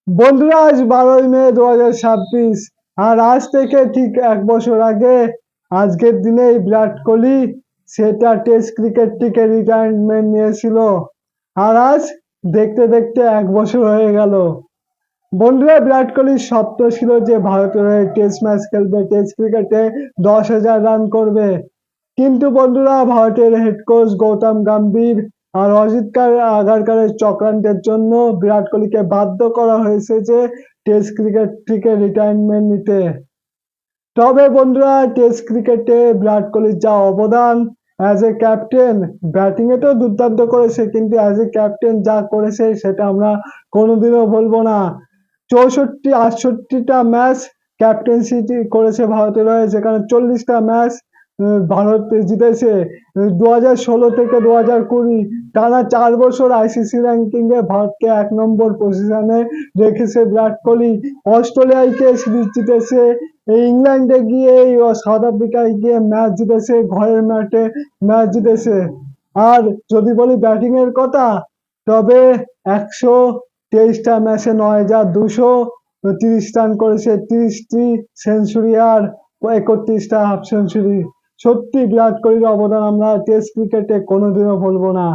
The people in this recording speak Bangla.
বন্ধুরা, আজ 12ই মে 2026। আর আজ থেকে ঠিক 1 বছর আগে আজকের দিনেই বিরাট কোহলি সেটা টেস্ট ক্রিকেট থেকে রিটায়ারমেন্ট নিয়েছিল। আর আজ দেখতে দেখতে 1 বছর হয়ে গেল। বন্ধুরা, বিরাট কোহলির স্বপ্ন ছিল যে ভারতের হয়ে টেস্ট ম্যাচ খেলবে, টেস্ট ক্রিকেটে 10,000 রান করবে। কিন্তু বন্ধুরা, ভারতের হেড কোচ গৌতম গম্ভীর আর অজিত আগারকারের চক্রান্তের জন্য বিরাট কোহলিকে বাধ্য করা হয়েছে যে টেস্ট ক্রিকেট থেকে রিটায়ারমেন্ট নিতে। তবে বন্ধুরা, টেস্ট ক্রিকেটে বিরাট কোহলির যা অবদান অ্যাজ এ ক্যাপ্টেন, ব্যাটিংয়ে তো দুর্দান্ত করেছে, কিন্তু অ্যাজ এ ক্যাপ্টেন যা করেছে সেটা আমরা কোনোদিনও ভুলবো না। 64-68টা ম্যাচ ক্যাপ্টেন্সি করেছে ভারতের হয়ে, যেখানে 40টা ম্যাচ ভারত জিতেছে। 2016 থেকে 2020 টানা 4 বছর আইসিসি র্যাঙ্কিং এ ভারতকে 1 নম্বর পজিশনে রেখেছে বিরাট কোহলি। অস্ট্রেলিয়ায় গিয়ে সিরিজ জিতেছে, ইংল্যান্ডে গিয়ে সাউথ আফ্রিকায় গিয়ে ম্যাচ জিতেছে, ঘরের মাঠে ম্যাচ জিতেছে। আর যদি বলি ব্যাটিং এর কথা, তবে 123টা ম্যাচে 9,230 রান করেছে, 30টি সেঞ্চুরি আর 31টা হাফ সেঞ্চুরি। সত্যি বিরাট কোহলির অবদান আমরা টেস্ট ক্রিকেটে কোনোদিনও ভুলবো না।